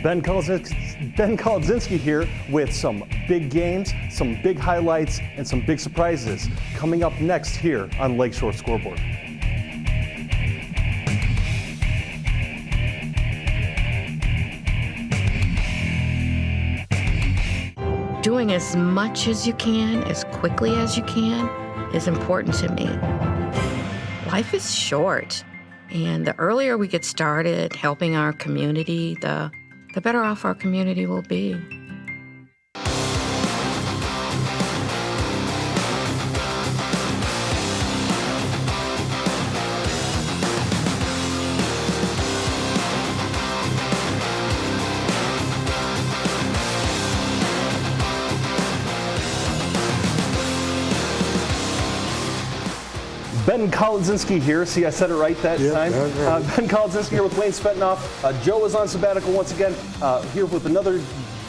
Ben Kolodzinski here with some big games, some big highlights, and some big surprises coming up next here on Lakeshore Scoreboard. Doing as much as you can, as quickly as you can, is important to me. Life is short, and the earlier we get started helping our community, the better off our community will be. Ben Kolodzinski here. See, I said it right that time. Ben Kolodzinski here with Wayne Spetnoff. Joe is on sabbatical once again, here with another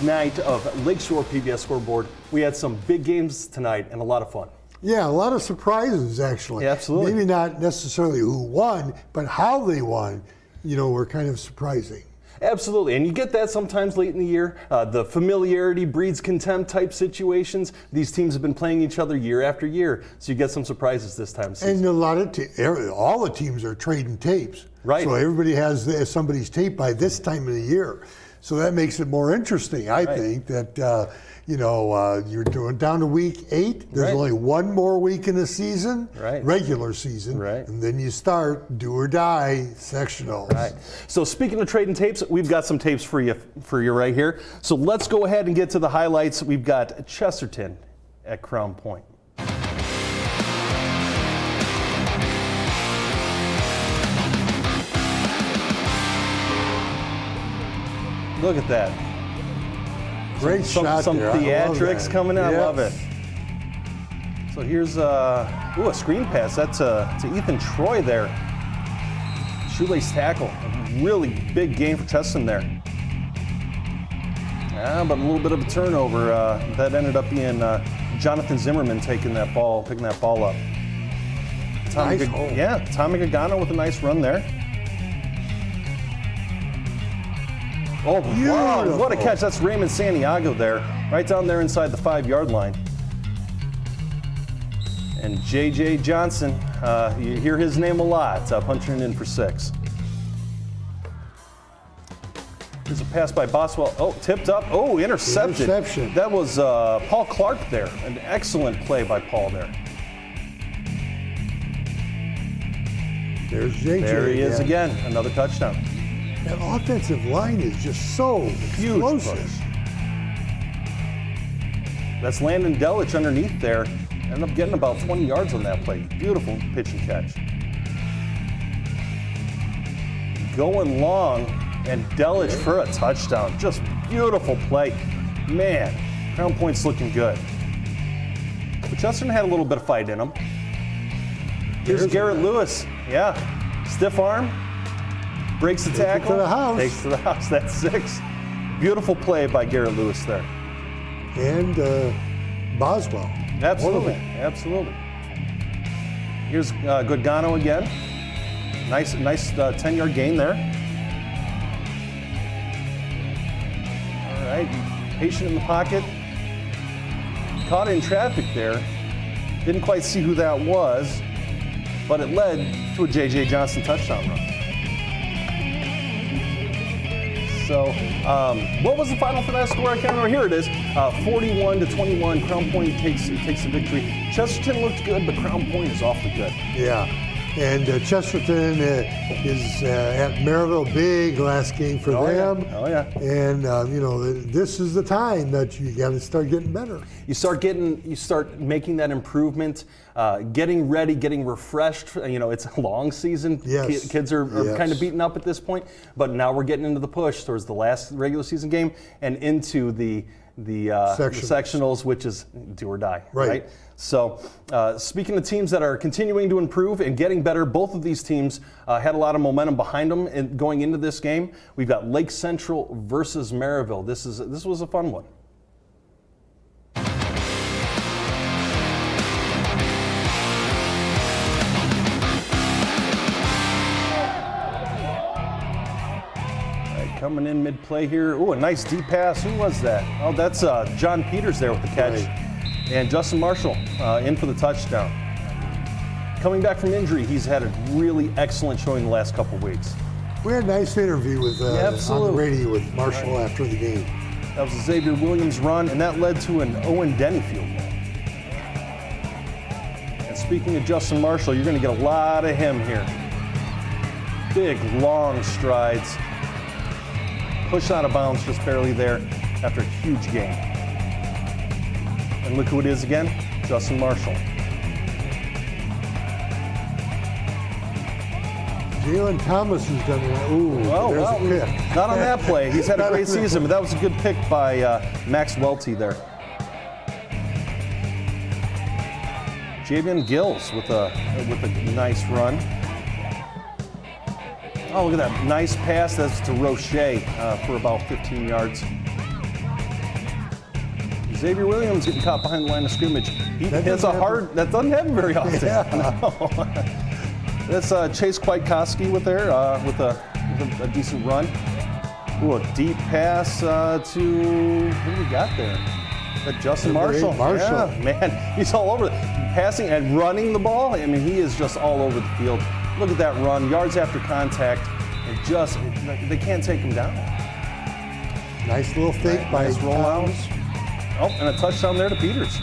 night of Lakeshore PBS Scoreboard. We had some big games tonight and a lot of fun. Yeah, a lot of surprises, actually. Yeah, absolutely. Maybe not necessarily who won, but how they won, were kind of surprising. Absolutely, and you get that sometimes late in the year. The familiarity breeds contempt type situations. These teams have been playing each other year after year, so you get some surprises this time. And a lot of all the teams are trading tapes. Right. So everybody has somebody's tape by this time of the year. So that makes it more interesting, I think, that you're doing down to week 8. There's only one more week in the season, regular season, and then you start do or die sectionals. Right. So speaking of trading tapes, we've got some tapes for you right here. So let's go ahead and get to the highlights. We've got Chesterton at Crown Point. Look at that. Great shot some there. theatrics coming in. Yes. I love it. So here's a screen pass. That's to Ethan Troy there. Shoelace tackle. A really big game for Chesterton there. But a little bit of a turnover. That ended up being Jonathan Zimmerman picking that ball up. Tommy Gagano with a nice run there. Oh, wow, what a catch. That's Raymond Santiago there, right down there inside the 5-yard line. And J.J. Johnson, you hear his name a lot, punching it in for 6. Here's a pass by Boswell. Oh, tipped up. Oh, intercepted. Interception. That was Paul Clark there. An excellent play by Paul there. There's J.J. There he is again, another touchdown. That offensive line is just so explosive. That's Landon Delich underneath there. Ended up getting about 20 yards on that play. Beautiful pitch and catch. Going long, and Delich for a touchdown. Just beautiful play. Man, Crown Point's looking good. But Chesterton had a little bit of fight in him. Here's Garrett Lewis. Yeah, stiff arm. Breaks the tackle. To the house. Takes to the house. That's 6. Beautiful play by Garrett Lewis there. And Boswell. Absolutely. Absolutely. Here's Gagano again. Nice 10-yard gain there. All right. Patient in the pocket. Caught in traffic there. Didn't quite see who that was, but it led to a J.J. Johnson touchdown run. So, what was the final for that score? I can't remember. Here it is, 41-21. Crown Point takes the victory. Chesterton looked good, but Crown Point is awfully good. Yeah, and Chesterton is at Maryville. Big last game for them. Yeah. Oh yeah. And this is the time that you got to start getting better. You start making that improvement, getting ready, getting refreshed. It's a long season. Yes. Kids are kind of beaten up at this point, but now we're getting into the push towards the last regular season game and into the sectionals, which is do or die. Right. So speaking of teams that are continuing to improve and getting better, both of these teams had a lot of momentum behind them and going into this game. We've got Lake Central versus Maryville. This was a fun one. coming in mid-play here. Ooh, a nice deep pass. Who was that? Oh, that's John Peters there with the catch. Right. And Justin Marshall in for the touchdown. Coming back from injury, he's had a really excellent showing the last couple weeks. We had a nice interview with on the radio with Marshall after the game. That was a Xavier Williams run, and that led to an Owen Denny field goal. And speaking of Justin Marshall, you're going to get a lot of him here. Big, long strides. Pushed out of bounds just barely there after a huge gain. And look who it is again, Justin Marshall. Jalen Thomas has done that. Ooh, there's a pick. Not on that play. He's had a great season, but that was a good pick by Max Welty there. Javian Gills with a nice run. Oh, look at that nice pass. That's to Roche for about 15 yards. Xavier Williams getting caught behind the line of scrimmage. That doesn't happen very often. Yeah. No. That's Chase Kwiatkowski with a decent run. Ooh, a deep pass to, who do we got there? That Justin Marshall. Yeah, man, he's all over it. Passing and running the ball. I mean, he is just all over the field. Look at that run, yards after contact, and they can't take him down. Nice little fake by nice rollouts. Oh, and a touchdown there to Peters.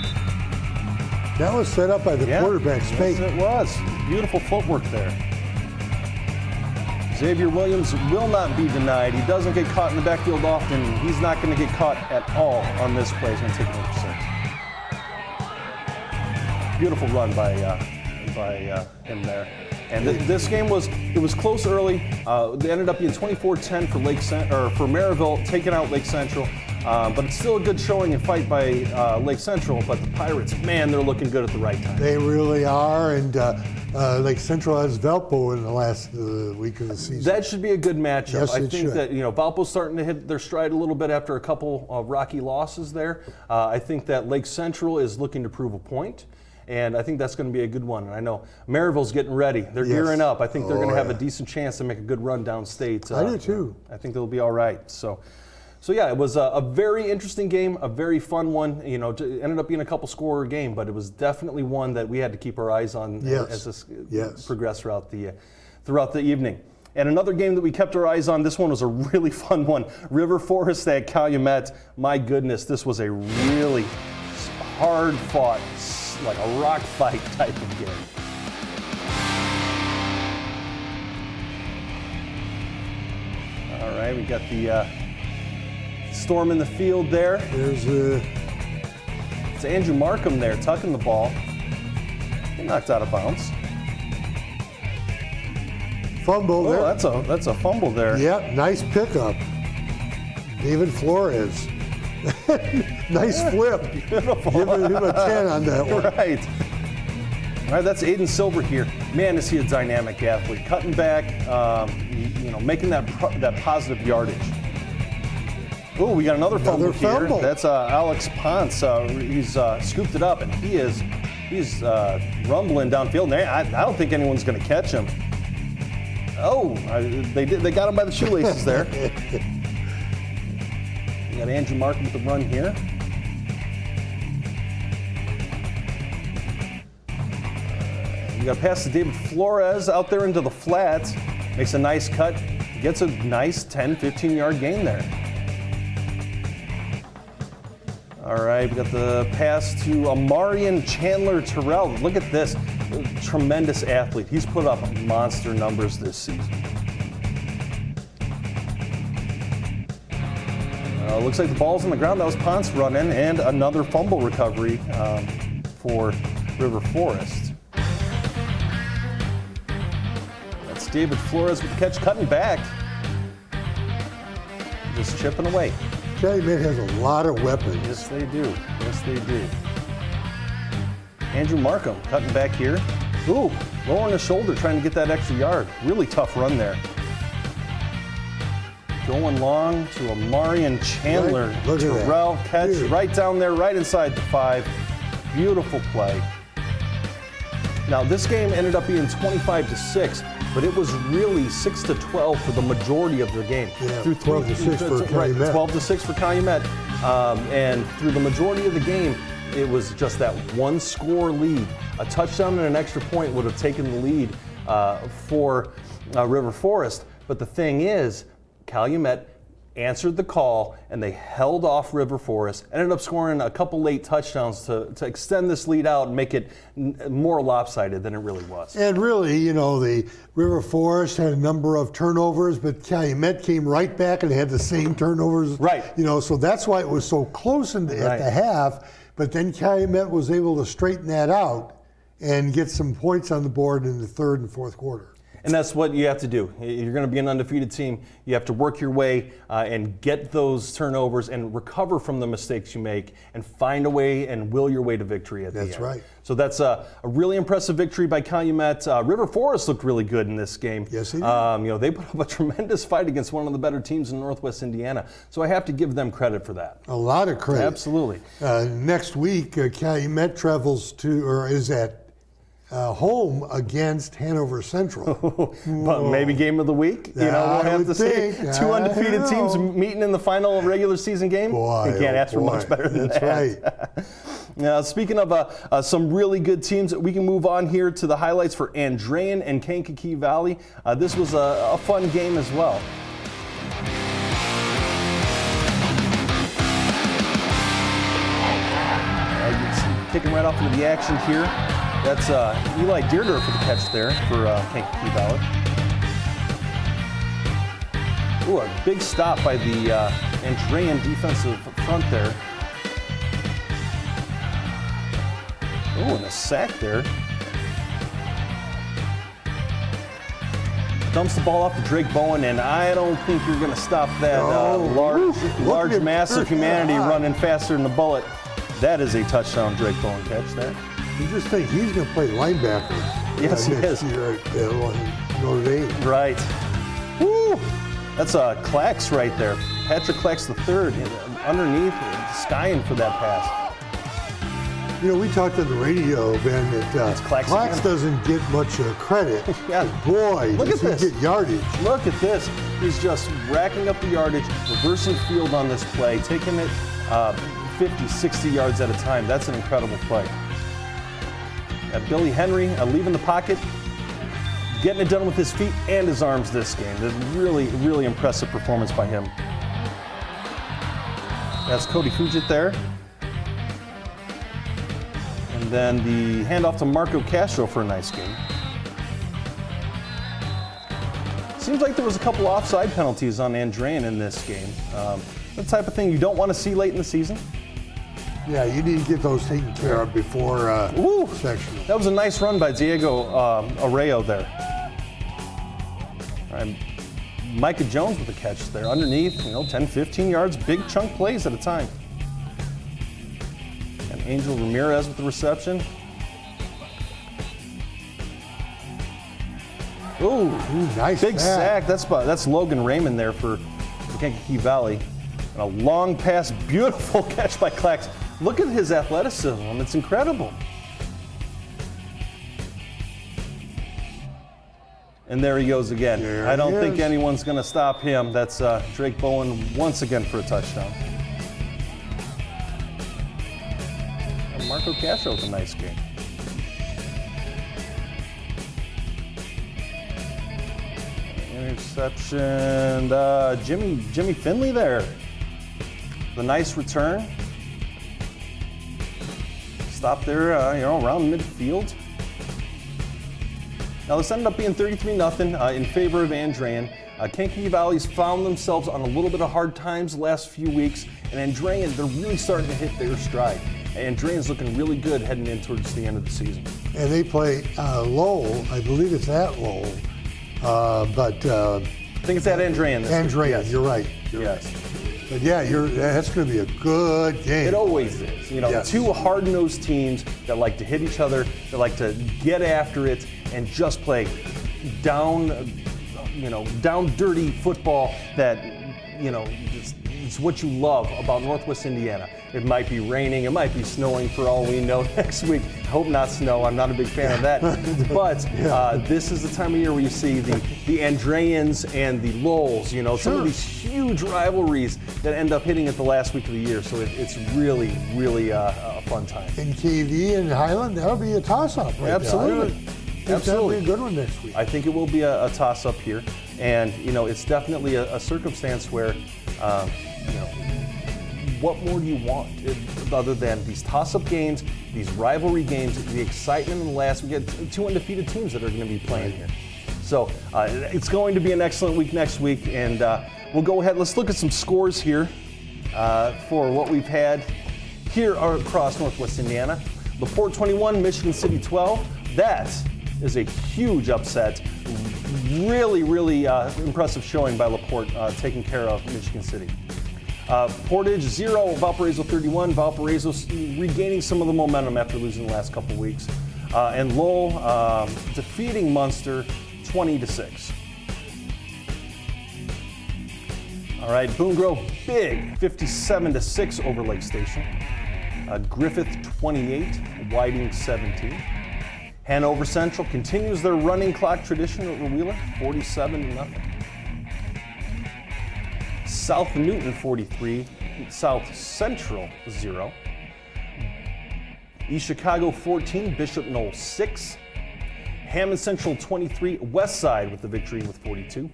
That was set up by the quarterback's fake. Yes, it was. Beautiful footwork there. Xavier Williams will not be denied. He doesn't get caught in the backfield often. He's not going to get caught at all on this play. He's going to take it over 6. Beautiful run by him there. And this game was close early. They ended up being 24-10 for Maryville, taking out Lake Central. But it's still a good showing and fight by Lake Central. But the Pirates, man, they're looking good at the right time. They really are. And Lake Central has Valpo in the last week of the season. That should be a good matchup. Yes, I think that Valpo's starting to hit their stride a little bit after a couple of rocky losses there. I think that Lake Central is looking to prove a point. And I think that's going to be a good one. And I know Maryville's getting ready. They're gearing up. I think they're going to have a decent chance to make a good run downstate. I do too. I think they'll be all right. So yeah, it was a very interesting game, a very fun one. It ended up being a couple scorer game, but it was definitely one that we had to keep our eyes on as this progressed throughout the evening. And another game that we kept our eyes on, this one was a really fun one. River Forest at Calumet. My goodness, this was a really hard-fought, like a rock fight type of game. All right, we got the Storm in the field there. It's Andrew Markham there tucking the ball. He knocked out of bounds. Fumble there. That's a fumble there. Yep, nice pickup. David Flores. Nice flip. Beautiful. Give him a 10 on that one. Right. All right, that's Aiden Silver here. Man, is he a dynamic athlete. Cutting back, making that positive yardage. Oh, we got another fumble here. That's Alex Ponce. He's scooped it up, and he's rumbling downfield. I don't think anyone's going to catch him. Oh, they did. They got him by the shoelaces there. We got Andrew Markham with the run here. We got pass to David Flores out there into the flat. Makes a nice cut. Gets a nice 10, 15-yard gain there. All right, we got the pass to Amarian Chandler Terrell. Look at this. Tremendous athlete. He's put up monster numbers this season. Looks like the ball's on the ground. That was Ponce running, and another fumble recovery for River Forest. That's David Flores with the catch, cutting back. Just chipping away. Calumet has a lot of weapons. Yes, they do. Yes, they do. Andrew Markham cutting back here. Ooh, lowering the shoulder, trying to get that extra yard. Really tough run there. Going long to Amarian Chandler. Look at Terrell that. catch right down there, right inside the 5. Beautiful play. Now, this game ended up being 25-6. but it was really 6-12 for the majority of the game. Yeah, 12-6 for Calumet. Right, 12-6 for Calumet. And through the majority of the game, it was just that one score lead. A touchdown and an extra point would have taken the lead for River Forest. But the thing is, Calumet answered the call, and they held off River Forest, ended up scoring a couple late touchdowns to extend this lead out and make it more lopsided than it really was. And really, the River Forest had a number of turnovers, but Calumet came right back and had the same turnovers. Right. So that's why it was so close at the half, but then Calumet was able to straighten that out and get some points on the board in the third and fourth quarter. And that's what you have to do. You're going to be an undefeated team. You have to work your way and get those turnovers and recover from the mistakes you make and find a way and will your way to victory at the end. That's right. So that's a really impressive victory by Calumet. River Forest looked really good in this game. Yes, they did. They put up a tremendous fight against one of the better teams in Northwest Indiana. So I have to give them credit for that. A lot of credit. Absolutely. Next week, Calumet travels is at home against Hanover Central. But maybe game of the week? We'll have to see. Two undefeated teams meeting in the final regular season game. Boy, you can't ask for much better than that. That's right. Now, speaking of some really good teams, we can move on here to the highlights for Andrean and Kankakee Valley. This was a fun game as well. Kicking right off into the action here. That's Eli Dearder for the catch there for Kankakee Valley. Ooh, a big stop by the Andrean defensive front there. Ooh, and a sack there. Dumps the ball off to Drake Bowen, and I don't think you're going to stop that large mass of humanity running faster than the bullet. That is a touchdown Drake Bowen catch there. You just think he's going to play linebacker. Yes, he is. Year at Notre Dame. Right. Woo! That's Clax right there. Patrick Clax III underneath, skying for that pass. We talked on the radio, Ben, that Clax doesn't get much credit. Yeah. Boy, look at this. He get yardage. Look at this. He's just racking up the yardage, reversing field on this play, taking it 50, 60 yards at a time. That's an incredible play. Billy Henry leaving the pocket, getting it done with his feet and his arms this game. That's really, really impressive performance by him. That's Cody Fugit there. And then the handoff to Marco Castro for a nice game. Seems like there was a couple offside penalties on Andrean in this game. The type of thing you don't want to see late in the season. Yeah, you need to get those taken care of before sectional. That was a nice run by Diego Arreo there. And Micah Jones with a catch there underneath, 10, 15 yards, big chunk plays at a time. And Angel Ramirez with the reception. Ooh, nice big sack. That's Logan Raymond there for Kankakee Valley. And a long pass, beautiful catch by Clax. Look at his athleticism. It's incredible. And there he goes again. I don't think anyone's going to stop him. That's Drake Bowen once again for a touchdown. And Marco Castro with a nice game. Interception. Jimmy Finley there. The nice return. Stop there, around midfield. Now this ended up being 33-0 in favor of Andrean. Kankakee Valley's found themselves on a little bit of hard times the last few weeks, and Andrean, they're really starting to hit their stride. Andrean's looking really good heading in towards the end of the season. And they play Lowell, I believe it's at Lowell, but I think it's at Andrean. Andrean, yes. You're right. Yes. But yeah, that's going to be a good game. It always is. Yes. Two hard-nosed teams that like to hit each other, that like to get after it and just play down dirty football that, just It's what you love about Northwest Indiana. It might be raining, it might be snowing for all we know next week. I hope not snow, I'm not a big fan of that. But this is the time of year where you see the Andreans and the Lowells, you know, some of these huge rivalries that end up hitting at the last week of the year. So it's really, really a fun time. And KV and Highland, that'll be a toss-up right Absolutely. That'll be a good one next week. I think it will be a toss-up here. And, you know, it's definitely a circumstance where, you know, what more do you want other than these toss-up games, these rivalry games, the excitement in the last week? We get 2 undefeated teams that are going to be playing here. So it's going to be an excellent week next week. And we'll go ahead. Let's look at some scores here for what we've had here across Northwest Indiana. LaPorte 21, Michigan City 12. That is a huge upset. Really, really impressive showing by LaPorte taking care of Michigan City. Portage 0, Valparaiso 31. Valparaiso regaining some of the momentum after losing the last couple weeks. And Lowell defeating Munster 20-6. All right, Boone Grove big 57-6 over Lake Station. Griffith 28, Whiting 17. Hanover Central continues their running clock tradition over Wheeler, 47-0. South Newton 43, South Central 0. East Chicago 14, Bishop Knoll 6. Hammond Central 23, West Side with the victory with 42.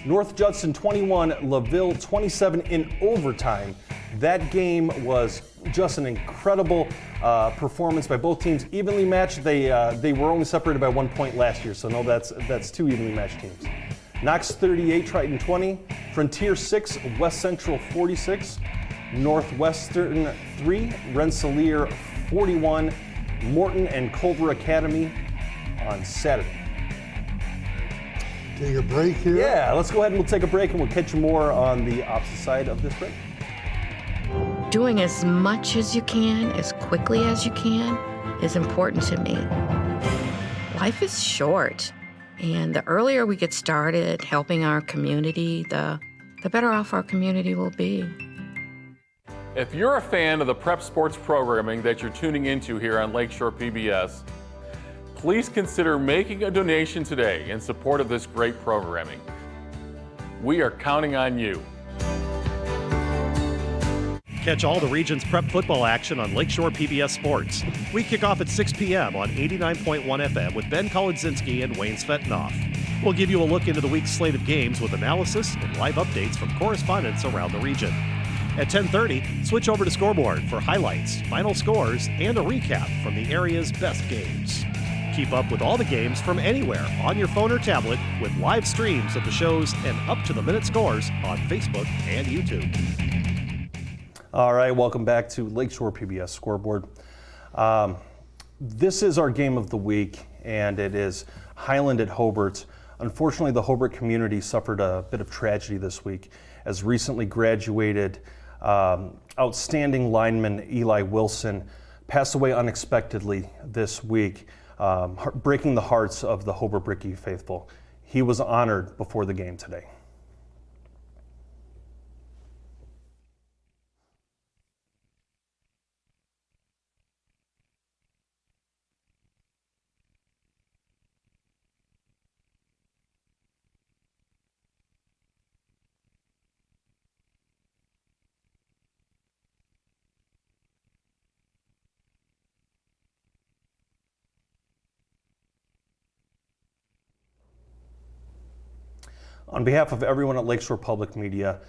North Judson 21, LaVille 27 in overtime. That game was just an incredible performance by both teams. Evenly matched. They were only separated by 1 point last year, so no, that's 2 evenly matched teams. Knox 38, Triton 20, Frontier 6, West Central 46, Northwestern 3, Rensselaer 41, Morton and Culver Academy on Saturday. Take a break here? Yeah, let's go ahead and we'll take a break and we'll catch you more on the opposite side of this break. Doing as much as you can, as quickly as you can, is important to me. Life is short, and the earlier we get started helping our community, the better off our community will be. If you're a fan of the prep sports programming that you're tuning into here on Lakeshore PBS, please consider making a donation today in support of this great programming. We are counting on you. Catch all the region's prep football action on Lakeshore PBS Sports. We kick off at 6 p.m. on 89.1 FM with Ben Kolodzinski and Wayne Svetnoff. We'll give you a look into the week's slate of games with analysis and live updates from correspondents around the region. At 10:30, switch over to Scoreboard for highlights, final scores, and a recap from the area's best games. Keep up with all the games from anywhere on your phone or tablet with live streams of the shows and up-to-the-minute scores on Facebook and YouTube. All right, welcome back to Lakeshore PBS Scoreboard. This is our game of the week, and it is Highland at Hobart. Unfortunately, the Hobart community suffered a bit of tragedy this week as recently graduated outstanding lineman Eli Wilson passed away unexpectedly this week, breaking the hearts of the Hobart Bricky faithful. He was honored before the game today. On behalf of everyone at Lakeshore Public Media,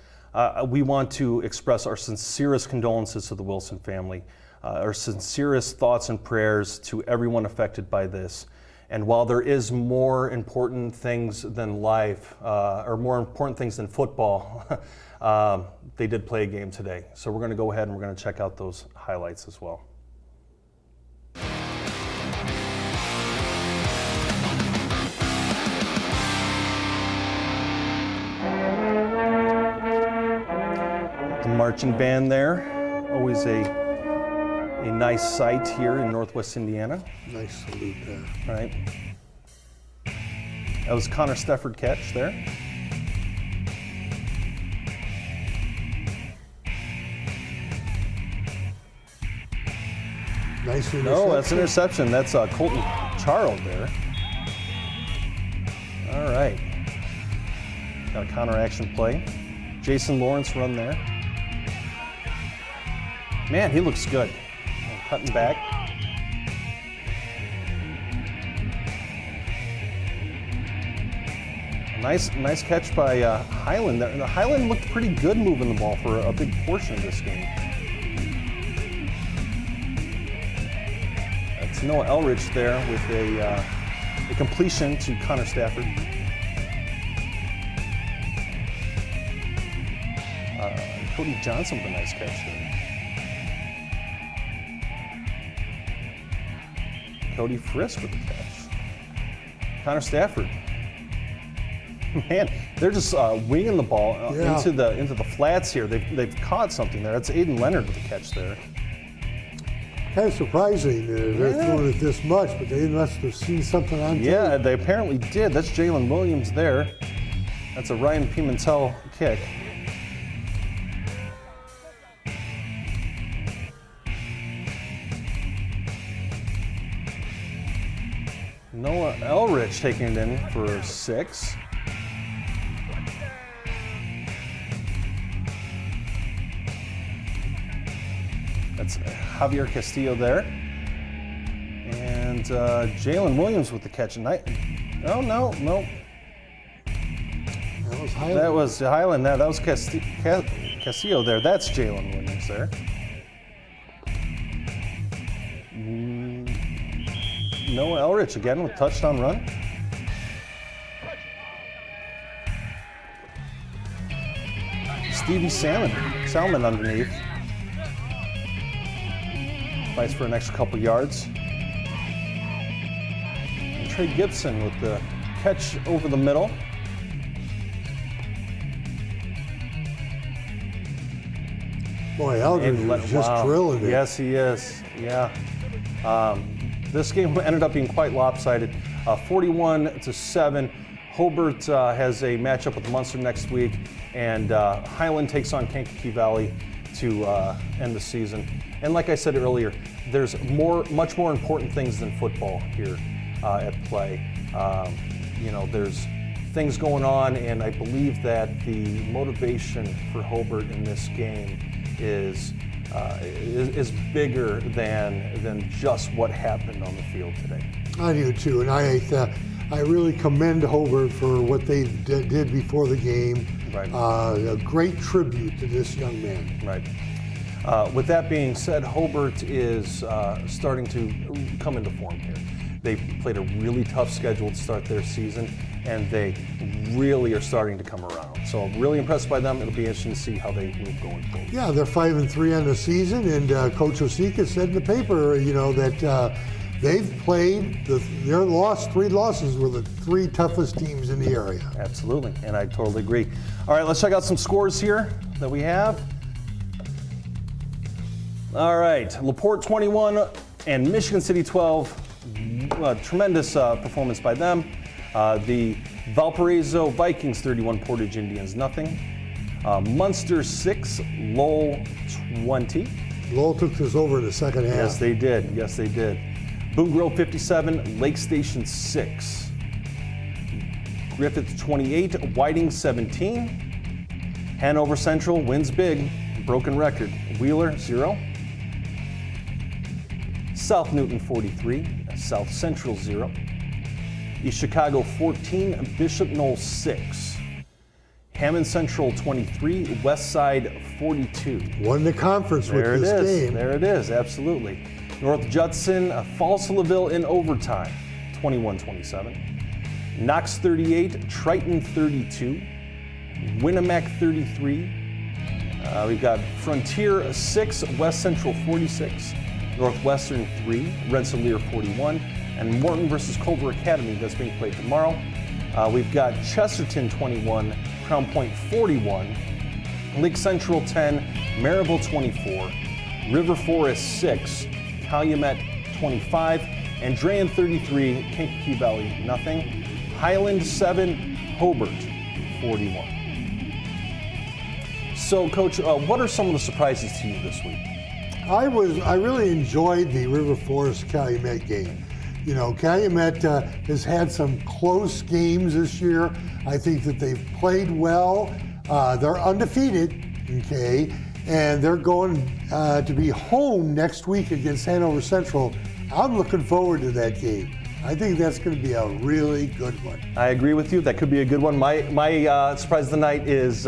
we want to express our sincerest condolences to the Wilson family, our sincerest thoughts and prayers to everyone affected by this. And while there is more important things than life, or more important things than football, they did play a game today. So we're going to go ahead and we're going to check out those highlights as well. The marching band there, always a nice sight here in Northwest Indiana. Nice salute there. Right. That was Connor Stefford catch there. Nice interception. No, that's interception. That's Colton Charles there. All right. Got a counter action play. Jason Lawrence run there. Man, he looks good. Cutting back. Nice catch by Highland there. Highland looked pretty good moving the ball for a big portion of this game. That's Noah Elrich there with a completion to Connor Stafford. Cody Johnson with a nice catch there. Cody Frisk with the catch. Connor Stafford. Man, they're just winging the ball into the flats here. They've caught something there. That's Aiden Leonard with the catch there. Kind of surprising they're throwing it this much, but they must have seen something on tape. Yeah, they apparently did. That's Jalen Williams there. That's a Ryan Pimentel kick. Noah Elrich taking it in for 6. That's Javier Castillo there. And Jalen Williams with the catch. No. That was Highland. That was Highland. That was Castillo there. That's Jalen Williams there. Noah Elrich again with touchdown run. Stevie Salmon underneath. Fights for an extra couple yards. And Trey Gibson with the catch over the middle. Boy, Eldridge is just drilling it. Yes, he is. Yeah. This game ended up being quite lopsided. 41-7. Hobart has a matchup with Munster next week, and Highland takes on Kankakee Valley to end the season. And like I said earlier, there's much more important things than football here at play. There's things going on, and I believe that the motivation for Hobart in this game is bigger than just what happened on the field today. I do too, and I really commend Hobart for what they did before the game. Right. A great tribute to this young man. Right. With that being said, Hobart is starting to come into form here. They played a really tough schedule to start their season, and they really are starting to come around. So I'm really impressed by them. It'll be interesting to see how they move going forward. Yeah, they're 5-3 on the season, and Coach Osika said in the paper, that they've played their three losses were the 3 toughest teams in the area. Absolutely, and I totally agree. All right, let's check out some scores here that we have. All right, LaPorte 21 and Michigan City 12. Tremendous performance by them. The Valparaiso Vikings 31, Portage Indians nothing. Munster 6, Lowell 20. Lowell took this over in the second half. Yes, they did. Boone Grove 57, Lake Station 6. Griffith 28, Whiting 17. Hanover Central wins big, broken record. Wheeler 0. South Newton 43, South Central 0. East Chicago 14, Bishop Knoll 6. Hammond Central 23, West Side 42. Won the conference with this game. There it is, absolutely. North Judson falls to LaVille in overtime, 21-27. Knox 38, Triton 32. Winnemac 33. We've got Frontier 6, West Central 46. Northwestern 3, Rensselaer 41, and Morton versus Culver Academy that's being played tomorrow. We've got Chesterton 21, Crown Point 41, Lake Central 10, Maryville 24, River Forest 6, Calumet 25, Andrean 33, Kankakee Valley nothing, Highland 7, Hobart 41. So, Coach, what are some of the surprises to you this week? I really enjoyed the River Forest Calumet game. You know, Calumet has had some close games this year. I think that they've played well. They're undefeated, okay, and they're going to be home next week against Hanover Central. I'm looking forward to that game. I think that's going to be a really good one. I agree with you. That could be a good one. My surprise of the night is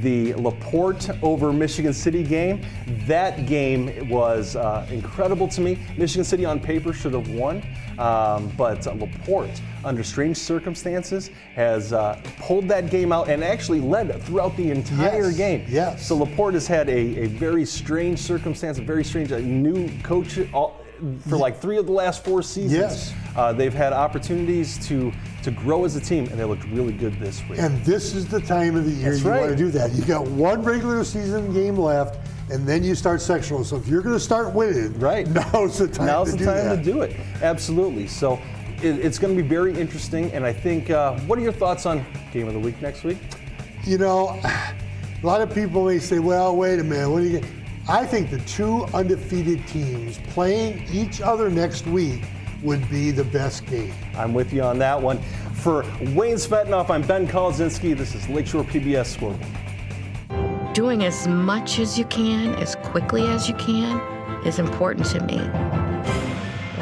the LaPorte over Michigan City game. That game was incredible to me. Michigan City on paper should have won, but LaPorte, under strange circumstances, has pulled that game out and actually led throughout the entire game. Yes. So LaPorte has had a very strange circumstance, a very strange new coach for like 3 of the last 4 seasons. Yes. They've had opportunities to grow as a team, and they looked really good this week. And this is the time of the year That's you right. want to do that. You got 1 regular season game left, and then you start sectional. So if you're going to start winning, right, now's the time to do it. Absolutely. So it's going to be very interesting. And I think, what are your thoughts on Game of the Week next week? You know, a lot of people may say, well, wait a minute, what do you get? I think the 2 undefeated teams playing each other next week would be the best game. I'm with you on that one. For Wayne Svetnoff, I'm Ben Kolzinski. This is Lakeshore PBS Scoreboard. Doing as much as you can, as quickly as you can, is important to me.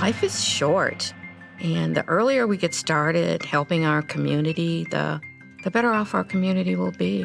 Life is short, and the earlier we get started helping our community, the better off our community will be.